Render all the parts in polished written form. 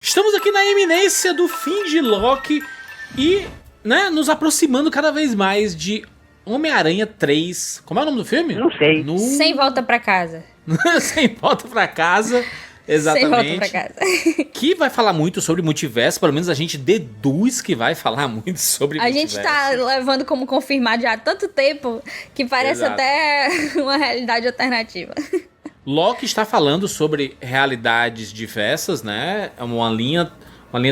Estamos aqui na iminência do fim de Loki e, né, nos aproximando cada vez mais de Homem-Aranha 3. Como é o nome do filme? Não sei. Sem volta pra casa. Sem volta pra casa. Exatamente. Sem volta pra casa. Que vai falar muito sobre multiverso, pelo menos a gente deduz que vai falar muito sobre multiverso. A gente tá levando como confirmado já há tanto tempo que parece até uma realidade alternativa. Loki está falando sobre realidades diversas, né? É uma linha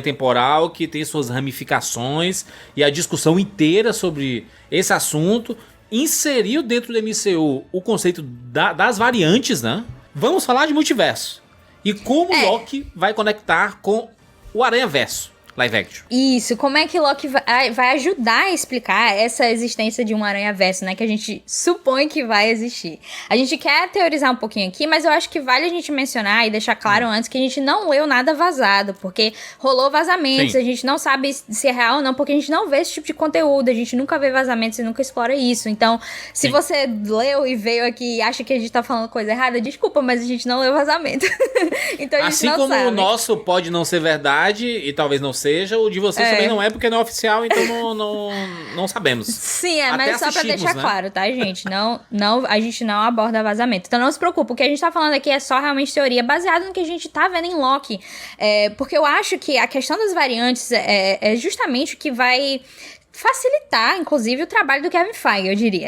temporal que tem suas ramificações e a discussão inteira sobre esse assunto inseriu dentro do MCU o conceito das variantes, né? Vamos falar de multiverso. E como Loki vai conectar com o Aranhaverso live action. Isso, como é que Loki vai ajudar a explicar essa existência de um aranhaverso, né? Que a gente supõe que vai existir. A gente quer teorizar um pouquinho aqui, mas eu acho que vale a gente mencionar e deixar claro antes que a gente não leu nada vazado, porque rolou vazamentos, a gente não sabe se é real ou não, porque a gente não vê esse tipo de conteúdo, a gente nunca vê vazamentos e nunca explora isso. Então, se você leu e veio aqui e acha que a gente tá falando coisa errada, desculpa, mas a gente não leu vazamento. Então a gente não sabe. Assim como o nosso pode não ser verdade e talvez não seja, o de vocês também não é, porque não é oficial, então não sabemos. Sim, mas só pra deixar claro, tá, gente? A gente não aborda vazamento. Então não se preocupe, o que a gente tá falando aqui é só realmente teoria, baseado no que a gente tá vendo em Loki. Porque eu acho que a questão das variantes é justamente o que vai facilitar, inclusive, o trabalho do Kevin Feige, eu diria.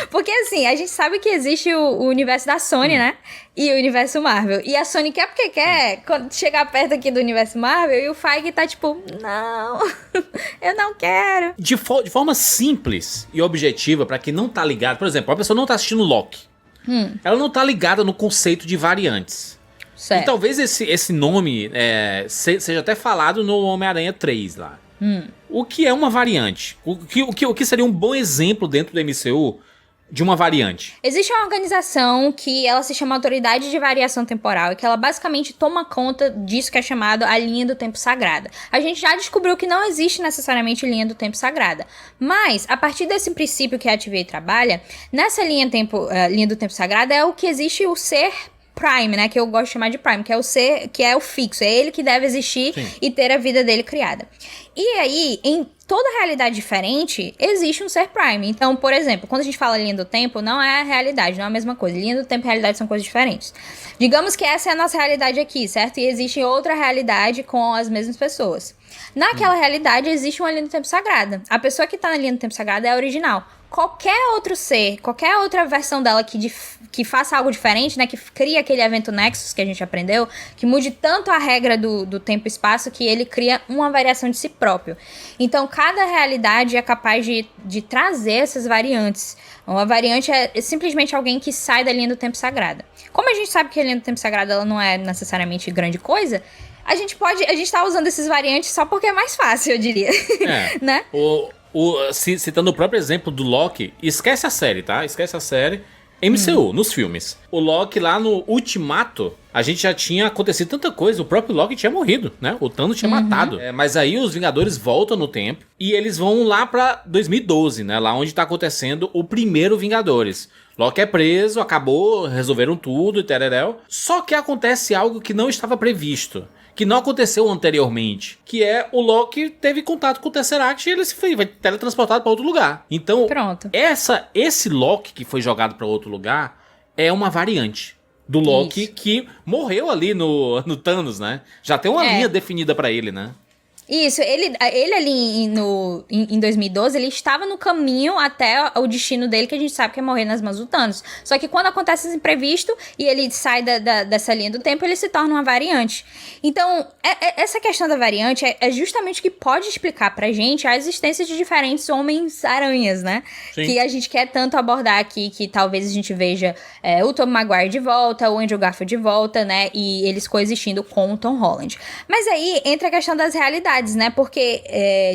Porque, assim, a gente sabe que existe o universo da Sony, né? E o universo Marvel. E a Sony quer porque quer, quando chegar perto aqui do universo Marvel, e o Feige tá tipo, não, eu não quero. De forma simples e objetiva, pra quem não tá ligado, por exemplo, a pessoa não tá assistindo Loki. Ela não tá ligada no conceito de variantes. Certo. E talvez esse nome seja até falado no Homem-Aranha 3 lá. O que é uma variante? O que seria um bom exemplo dentro do MCU de uma variante? Existe uma organização que ela se chama Autoridade de Variação Temporal e que ela basicamente toma conta disso que é chamado a linha do tempo sagrada. A gente já descobriu que não existe necessariamente linha do tempo sagrada, mas a partir desse princípio que a TVA trabalha, nessa linha do tempo sagrada é o que existe o ser Prime, né, que eu gosto de chamar de Prime, que é o ser, que é o fixo, é ele que deve existir e ter a vida dele criada. E aí, em toda realidade diferente, existe um ser Prime. Então, por exemplo, quando a gente fala linha do tempo, não é a realidade, não é a mesma coisa. Linha do tempo e realidade são coisas diferentes. Digamos que essa é a nossa realidade aqui, certo? E existe outra realidade com as mesmas pessoas. Naquela realidade, existe uma linha do tempo sagrada. A pessoa que tá na linha do tempo sagrada é a original. Qualquer outro ser, qualquer outra versão dela que faça algo diferente, né, que cria aquele evento Nexus que a gente aprendeu, que mude tanto a regra do tempo e espaço que ele cria uma variação de si próprio. Então, cada realidade é capaz de trazer essas variantes. Uma variante é simplesmente alguém que sai da linha do tempo sagrada. Como a gente sabe que a linha do tempo sagrada ela não é necessariamente grande coisa, a gente tá usando esses variantes só porque é mais fácil, eu diria. Né? Citando o próprio exemplo do Loki, esquece a série, tá? Esquece a série. MCU, nos filmes. O Loki lá no Ultimato, a gente já tinha acontecido tanta coisa. O próprio Loki tinha morrido, né? O Thanos tinha matado. Mas aí os Vingadores voltam no tempo e eles vão lá pra 2012, né? Lá onde tá acontecendo o primeiro Vingadores. Loki é preso, acabou, resolveram tudo e tereréu. Só que acontece algo que não estava previsto, que não aconteceu anteriormente, que é o Loki teve contato com o Tesseract e ele vai teletransportado para outro lugar. Então, esse Loki que foi jogado para outro lugar é uma variante do Loki que morreu ali no Thanos, né? Já tem uma linha definida para ele, né? Isso, ele ali em 2012, ele estava no caminho até o destino dele, que a gente sabe que é morrer nas mãos do Thanos. Só que quando acontece esse imprevisto e ele sai dessa linha do tempo, ele se torna uma variante. Então, essa questão da variante é justamente o que pode explicar pra gente a existência de diferentes Homens-Aranhas, né? Sim. Que a gente quer tanto abordar aqui, que talvez a gente veja o Tobey Maguire de volta, o Andrew Garfield de volta, né? E eles coexistindo com o Tom Holland. Mas aí entra a questão das realidades. realidades, né? Porque,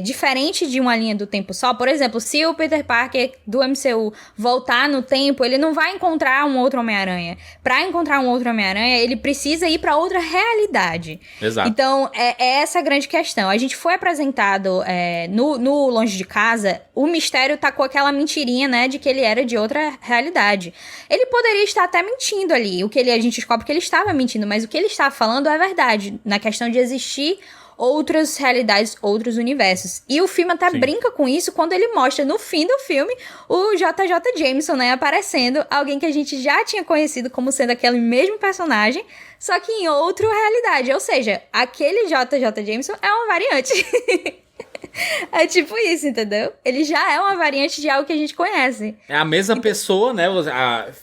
diferente de uma linha do tempo só, por exemplo, se o Peter Parker do MCU voltar no tempo, ele não vai encontrar um outro Homem-Aranha. Pra encontrar um outro Homem-Aranha, ele precisa ir pra outra realidade. Exato. Então, é essa a grande questão. A gente foi apresentado no Longe de Casa, o Mistério tacou aquela mentirinha, né, de que ele era de outra realidade. Ele poderia estar até mentindo ali. A gente descobre que ele estava mentindo, mas o que ele estava falando é verdade, na questão de existir outras realidades, outros universos. E o filme até brinca com isso quando ele mostra no fim do filme o JJ Jameson, né, aparecendo, alguém que a gente já tinha conhecido como sendo aquele mesmo personagem, só que em outra realidade. Ou seja, aquele JJ Jameson é uma variante. É tipo isso, entendeu? Ele já é uma variante de algo que a gente conhece. É a mesma pessoa, né?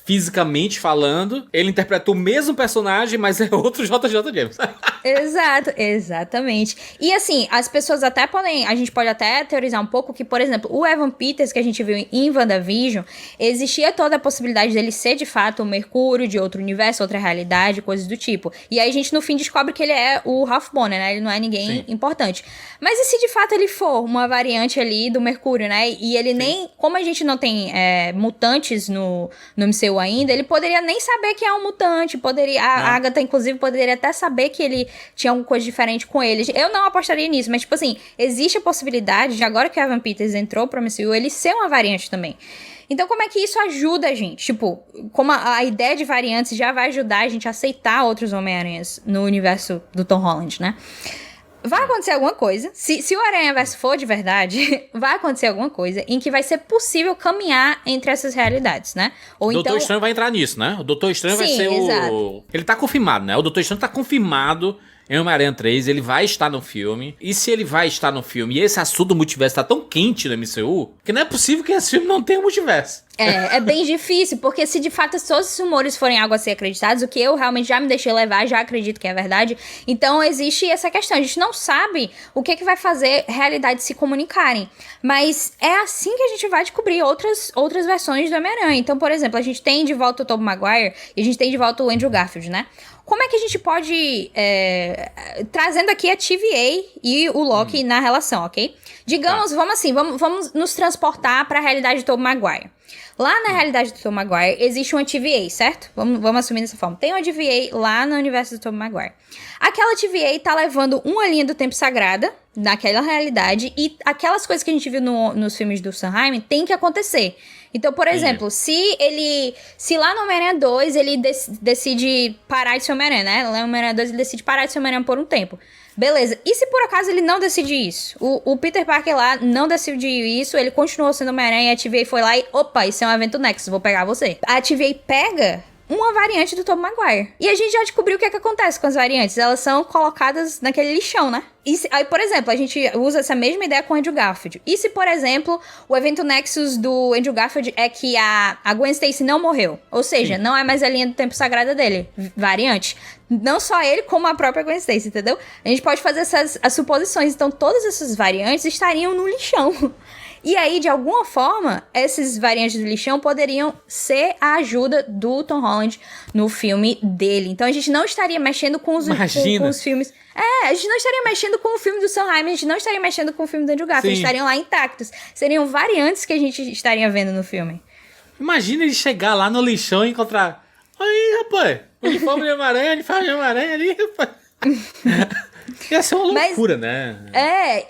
Fisicamente falando. Ele interpreta o mesmo personagem, mas é outro JJ Jameson. Exato, exatamente. E assim, as pessoas até podem... A gente pode até teorizar um pouco que, por exemplo, o Evan Peters, que a gente viu em WandaVision, existia toda a possibilidade dele ser, de fato, o Mercúrio de outro universo, outra realidade, coisas do tipo. E aí a gente, no fim, descobre que ele é o Ralph Bohner, né? Ele não é ninguém importante. Mas e se, de fato, ele for uma variante ali do Mercúrio, né? E ele nem... Como a gente não tem mutantes no MCU ainda, ele poderia nem saber que é um mutante. A Agatha, inclusive, poderia até saber que ele tinha alguma coisa diferente com ele. Eu não apostaria nisso, mas, tipo assim, existe a possibilidade de, agora que o Evan Peters entrou pro MCU, ele ser uma variante também. Então, como é que isso ajuda a gente? Tipo, como a ideia de variantes já vai ajudar a gente a aceitar outros Homem-Aranhas no universo do Tom Holland, né? Vai acontecer alguma coisa, se o Aranhaverso for de verdade, vai acontecer alguma coisa em que vai ser possível caminhar entre essas realidades, né? Ou Doutor Estranho vai entrar nisso, né? O Doutor Estranho vai ser exato. Ele tá confirmado, né? O Doutor Estranho tá confirmado em Homem-Aranha 3, ele vai estar no filme. E se ele vai estar no filme e esse assunto do multiverso tá tão quente no MCU, que não é possível que esse filme não tenha multiverso. É bem difícil, porque se de fato todos esses rumores forem algo a ser acreditados, o que eu realmente já me deixei levar, já acredito que é verdade, então existe essa questão, a gente não sabe o que vai fazer realidades se comunicarem, mas é assim que a gente vai descobrir outras versões do Homem-Aranha. Então, por exemplo, a gente tem de volta o Tobey Maguire e a gente tem de volta o Andrew Garfield, né? Como é que a gente pode, trazendo aqui a TVA e o Loki na relação, ok? Digamos, vamos nos transportar para a realidade do Tobey Maguire. Lá na realidade do Tobey Maguire, existe uma TVA, certo? Vamos assumir dessa forma. Tem uma TVA lá no universo do Tobey Maguire. Aquela TVA tá levando uma linha do tempo sagrada naquela realidade e aquelas coisas que a gente viu nos filmes do Sam Raimi tem que acontecer. Então, por exemplo, se lá no Homem-Aranha 2 ele decide parar de ser Homem-Aranha, né? Lá no Homem-Aranha 2 ele decide parar de ser Homem-Aranha por um tempo. Beleza. E se por acaso ele não decide isso? O Peter Parker lá não decidiu isso, ele continuou sendo Homem-Aranha, a TVA foi lá e, opa, isso é um evento Nexus, vou pegar você. A TVA pega uma variante do Tobey Maguire. E a gente já descobriu o que é que acontece com as variantes. Elas são colocadas naquele lixão, né? Aí, por exemplo, a gente usa essa mesma ideia com o Andrew Garfield. E se, por exemplo, o evento Nexus do Andrew Garfield é que a Gwen Stacy não morreu? Ou seja, não é mais a linha do tempo sagrada dele. Variante. Não só ele, como a própria Gwen Stacy, entendeu? A gente pode fazer as suposições. Então, todas essas variantes estariam no lixão. E aí, de alguma forma, esses variantes do lixão poderiam ser a ajuda do Tom Holland no filme dele. Então, a gente não estaria mexendo com os filmes... a gente não estaria mexendo com o filme do Sam Raimi, a gente não estaria mexendo com o filme do Andrew Garfield, eles estariam lá intactos. Seriam variantes que a gente estaria vendo no filme. Imagina ele chegar lá no lixão e encontrar... Aí, rapaz, uniforme de Homem-Aranha, uniforme de Homem-Aranha ali, rapaz... Ia ser uma loucura, né?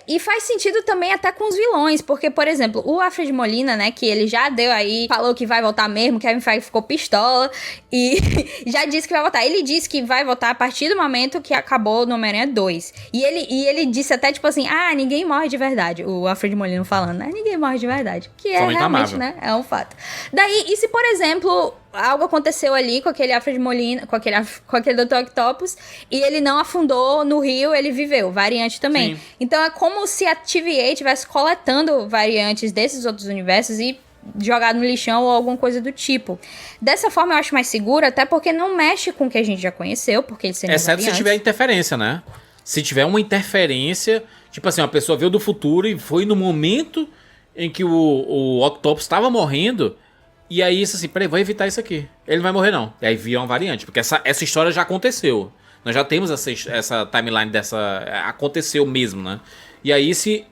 E faz sentido também até com os vilões, porque, por exemplo, o Alfred Molina, né, que ele já deu aí, falou que vai voltar mesmo, Kevin Feige ficou pistola e já disse que vai voltar. Ele disse que vai voltar a partir do momento que acabou no Homem-Aranha 2. E ele disse até, tipo assim, ninguém morre de verdade. O Alfred Molina falando, né? Ninguém morre de verdade. Que é somente realmente, amável, né? É um fato. Daí, e se, por exemplo... algo aconteceu ali com aquele Alfred Molina, com aquele Dr. Octopus, e ele não afundou no rio, ele viveu, variante também. Sim. Então é como se a TVA estivesse coletando variantes desses outros universos e jogado no lixão ou alguma coisa do tipo. Dessa forma eu acho mais seguro, até porque não mexe com o que a gente já conheceu, porque eles seriam exceto variantes. Se tiver interferência, né? Se tiver uma interferência, tipo assim, uma pessoa veio do futuro e foi no momento em que o Octopus estava morrendo. E aí, isso assim, peraí, vou evitar isso aqui. Ele não vai morrer, não. E aí via uma variante, porque essa história já aconteceu. Nós já temos essa timeline dessa... Aconteceu mesmo, né? E aí se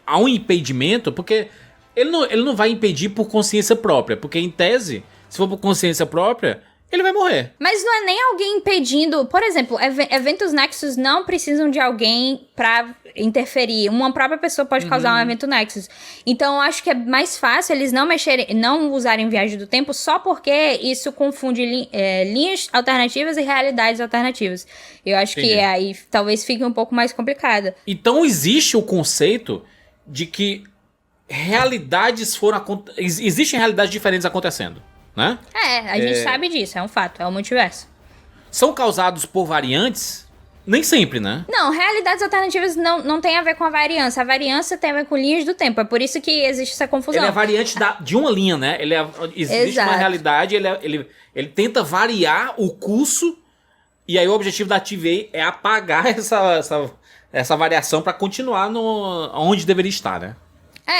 há um impedimento, porque ele não vai impedir por consciência própria, porque em tese, se for por consciência própria, ele vai morrer. Mas não é nem alguém impedindo... Por exemplo, eventos Nexus não precisam de alguém pra interferir. Uma própria pessoa pode causar um evento Nexus. Então, eu acho que é mais fácil eles não usarem viagem do tempo só porque isso confunde linhas alternativas e realidades alternativas. Eu acho que aí talvez fique um pouco mais complicado. Então, existe o conceito de que existem realidades diferentes acontecendo. Né? A gente sabe disso, é um fato, é o multiverso. São causados por variantes? Nem sempre, né? Não, realidades alternativas não tem a ver com a variância. A variância tem a ver com linhas do tempo. É por isso que existe essa confusão. Ele é variante de uma linha, né? Existe uma realidade, ele tenta variar o curso, e aí o objetivo da TVA é apagar essa variação para continuar onde deveria estar, né?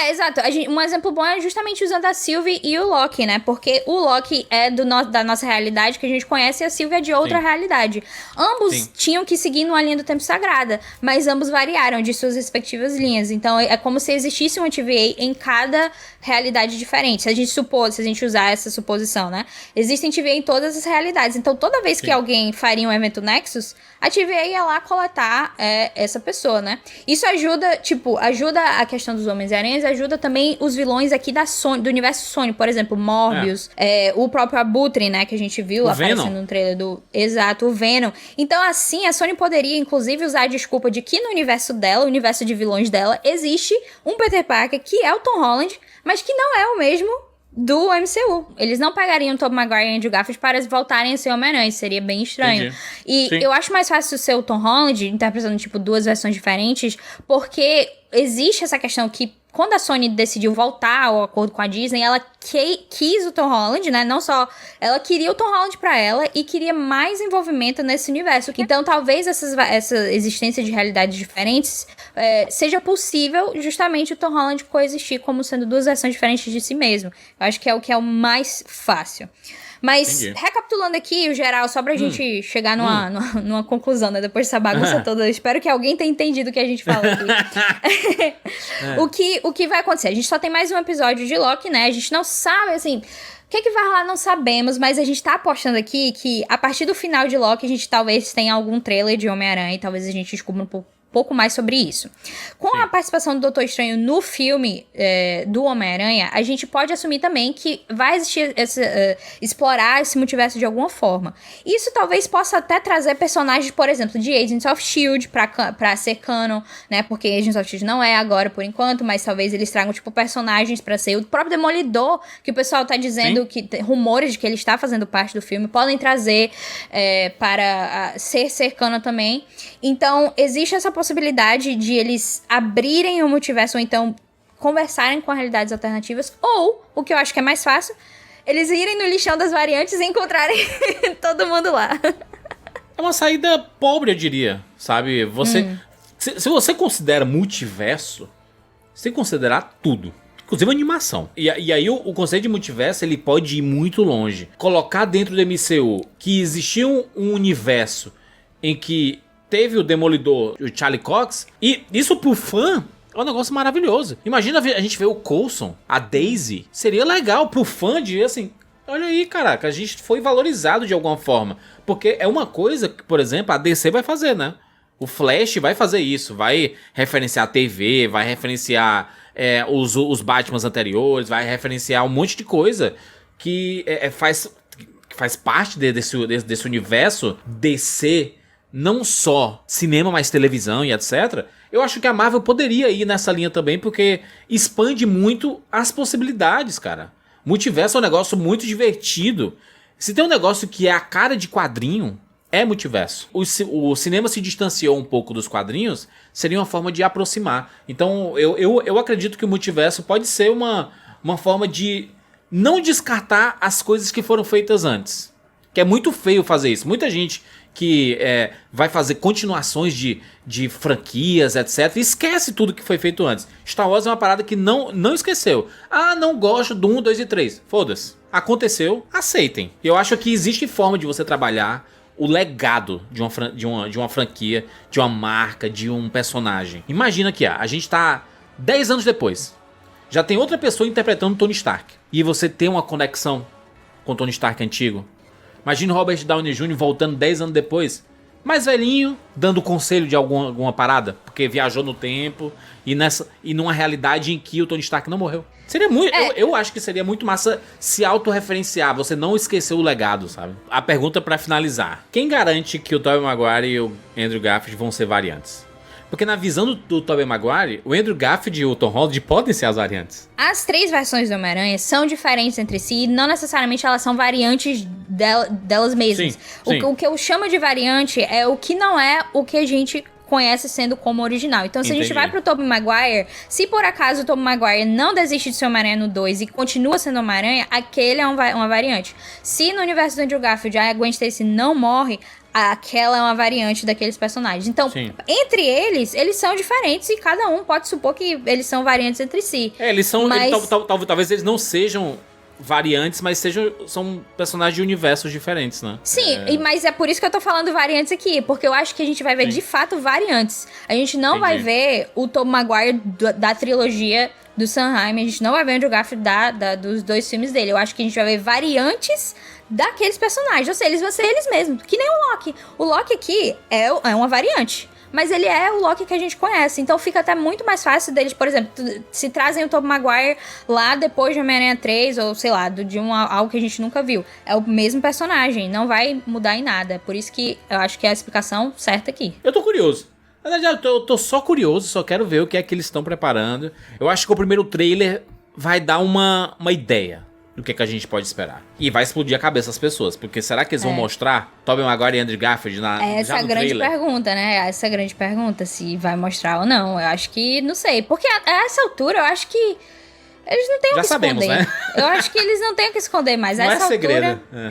Exato. Um exemplo bom é justamente usando a Sylvie e o Loki, né? Porque o Loki é da nossa realidade que a gente conhece e a Sylvie é de outra realidade. Ambos tinham que seguir numa linha do tempo sagrada, mas ambos variaram de suas respectivas linhas. Então é como se existisse uma TVA em cada realidade diferente. Se a gente usar essa suposição, né? Existem TVA em todas as realidades. Então toda vez que alguém faria um evento Nexus, a TVA ia lá coletar essa pessoa, né? Isso ajuda a questão dos Homens-Aranha, ajuda também os vilões aqui da Sony, do universo Sony, por exemplo, Morbius, o próprio Abutre, né, que a gente viu aparecendo no trailer o Venom. Então, assim, a Sony poderia, inclusive, usar a desculpa de que no universo dela, o universo de vilões dela, existe um Peter Parker que é o Tom Holland, mas que não é o mesmo do MCU. Eles não pegariam o Tobey Maguire e Andrew Garfield para voltarem a ser Homem-Aranha. Seria bem estranho. Entendi. Eu acho mais fácil ser o Tom Holland, interpretando, duas versões diferentes, porque existe essa questão que quando a Sony decidiu voltar ao acordo com a Disney, ela quis o Tom Holland, né? Não só... Ela queria o Tom Holland pra ela e queria mais envolvimento nesse universo. Então, talvez essa existência de realidades diferentes seja possível justamente o Tom Holland coexistir como sendo duas versões diferentes de si mesmo. Eu acho que é o que é o mais fácil. Mas, recapitulando aqui o geral, só pra gente chegar numa conclusão, né? Depois dessa bagunça toda, eu espero que alguém tenha entendido o que a gente fala aqui. O que vai acontecer? A gente só tem mais um episódio de Loki, né? A gente não sabe, assim... O que vai rolar não sabemos, mas a gente tá apostando aqui que a partir do final de Loki a gente talvez tenha algum trailer de Homem-Aranha e talvez a gente descubra um pouco mais sobre isso. Com a participação do Doutor Estranho no filme do Homem-Aranha, a gente pode assumir também que vai existir explorar esse multiverso de alguma forma. Isso talvez possa até trazer personagens, por exemplo, de Agents of S.H.I.E.L.D. pra ser canon, né? Porque Agents of S.H.I.E.L.D. não é agora por enquanto, mas talvez eles tragam, personagens pra ser. O próprio Demolidor, que o pessoal tá dizendo que rumores de que ele está fazendo parte do filme, podem trazer para ser canon também. Então, existe essa possibilidade de eles abrirem o multiverso ou então conversarem com realidades alternativas, ou, o que eu acho que é mais fácil, eles irem no lixão das variantes e encontrarem todo mundo lá. É uma saída pobre, eu diria, sabe? Se você considera multiverso, você tem que considerar tudo. Inclusive a animação. E aí o conceito de multiverso, ele pode ir muito longe. Colocar dentro do MCU que existia um universo em que teve o Demolidor, o Charlie Cox, e isso pro fã é um negócio maravilhoso. Imagina a gente ver o Coulson, a Daisy, seria legal pro fã de assim, olha aí, caraca, a gente foi valorizado de alguma forma. Porque é uma coisa que, por exemplo, a DC vai fazer, né? O Flash vai fazer isso, vai referenciar a TV, vai referenciar os Batmans anteriores, vai referenciar um monte de coisa que faz parte desse universo DC, não só cinema, mas televisão e etc. Eu acho que a Marvel poderia ir nessa linha também, porque expande muito as possibilidades, cara. Multiverso é um negócio muito divertido. Se tem um negócio que é a cara de quadrinho, é multiverso. O cinema se distanciou um pouco dos quadrinhos, seria uma forma de aproximar. Então eu acredito que o multiverso pode ser uma forma de não descartar as coisas que foram feitas antes. Que é muito feio fazer isso. Muita gente que vai fazer continuações de franquias, etc. Esquece tudo que foi feito antes. Star Wars é uma parada que não esqueceu. Ah, não gosto do 1, 2 e 3. Foda-se. Aconteceu, aceitem. Eu acho que existe forma de você trabalhar o legado de uma franquia, de uma marca, de um personagem. Imagina que a gente tá 10 anos depois. Já tem outra pessoa interpretando Tony Stark. E você tem uma conexão com o Tony Stark antigo. Imagina o Robert Downey Jr. voltando 10 anos depois, mais velhinho, dando conselho de alguma parada, porque viajou no tempo e numa realidade em que o Tony Stark não morreu. Seria muito. Eu acho que seria muito massa se autorreferenciar, você não esquecer o legado, sabe? A pergunta pra finalizar: quem garante que o Tobey Maguire e o Andrew Garfield vão ser variantes? Porque na visão do Tobey Maguire, o Andrew Garfield e o Tom Holland podem ser as variantes. As 3 versões do Homem-Aranha são diferentes entre si e não necessariamente elas são variantes delas mesmas. Sim. O que eu chamo de variante é o que não é o que a gente conhece sendo como original. Então, se a gente vai pro Tobey Maguire, se por acaso o Tobey Maguire não desiste de ser Homem-Aranha no 2 e continua sendo Homem-Aranha, aquele é uma variante. Se no universo do Andrew Garfield a Gwen Stacy não morre, aquela é uma variante daqueles personagens. Então, entre eles são diferentes e cada um pode supor que eles são variantes entre si. Eles são... Talvez eles não sejam variantes, mas são personagens de universos diferentes, né? Sim, mas é por isso que eu tô falando variantes aqui, porque eu acho que a gente vai ver de fato variantes. A gente não vai ver o Tobey Maguire da trilogia do Sam Raimi, a gente não vai ver o Andrew Garfield dos 2 filmes dele. Eu acho que a gente vai ver variantes daqueles personagens, ou seja, eles vão ser eles mesmos, que nem o Loki. O Loki aqui é uma variante, mas ele é o Loki que a gente conhece, então fica até muito mais fácil deles, por exemplo, se trazem o Tobey Maguire lá depois de Homem-Aranha 3, ou sei lá, algo que a gente nunca viu. É o mesmo personagem, não vai mudar em nada, por isso que eu acho que é a explicação certa aqui. Eu tô curioso. Na verdade, eu tô só curioso, só quero ver o que é que eles estão preparando. Eu acho que o primeiro trailer vai dar uma ideia do que a gente pode esperar. E vai explodir a cabeça das pessoas, porque será que eles vão mostrar Tobey Maguire e Andrew Garfield essa já no grande trailer? Pergunta, né? Essa grande pergunta, se vai mostrar ou não. Eu acho que, não sei, porque a essa altura eu acho que eles não têm o que sabemos, esconder. Né? Eu acho que eles não têm o que esconder, mas não essa é segredo. altura...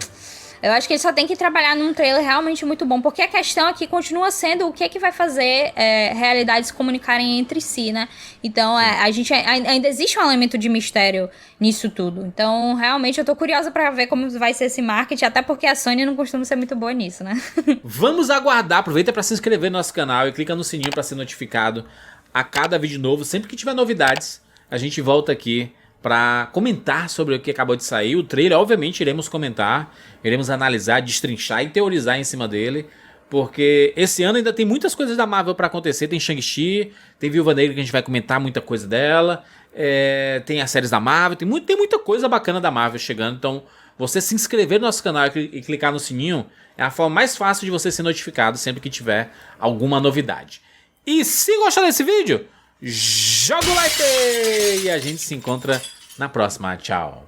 Eu acho que eles só tem que trabalhar num trailer realmente muito bom, porque a questão aqui continua sendo o que vai fazer realidades se comunicarem entre si, né? Então, a gente ainda existe um elemento de mistério nisso tudo. Então, realmente, eu tô curiosa pra ver como vai ser esse marketing, até porque a Sony não costuma ser muito boa nisso, né? Vamos aguardar. Aproveita pra se inscrever no nosso canal e clica no sininho pra ser notificado a cada vídeo novo. Sempre que tiver novidades, a gente volta aqui para comentar sobre o que acabou de sair. O trailer, obviamente, iremos comentar, iremos analisar, destrinchar e teorizar em cima dele, porque esse ano ainda tem muitas coisas da Marvel para acontecer. Tem Shang-Chi, tem Viúva Negra que a gente vai comentar muita coisa dela, tem as séries da Marvel, tem muita coisa bacana da Marvel chegando. Então, você se inscrever no nosso canal e clicar no sininho é a forma mais fácil de você ser notificado sempre que tiver alguma novidade. E se gostar desse vídeo, joga o like e a gente se encontra na próxima. Tchau.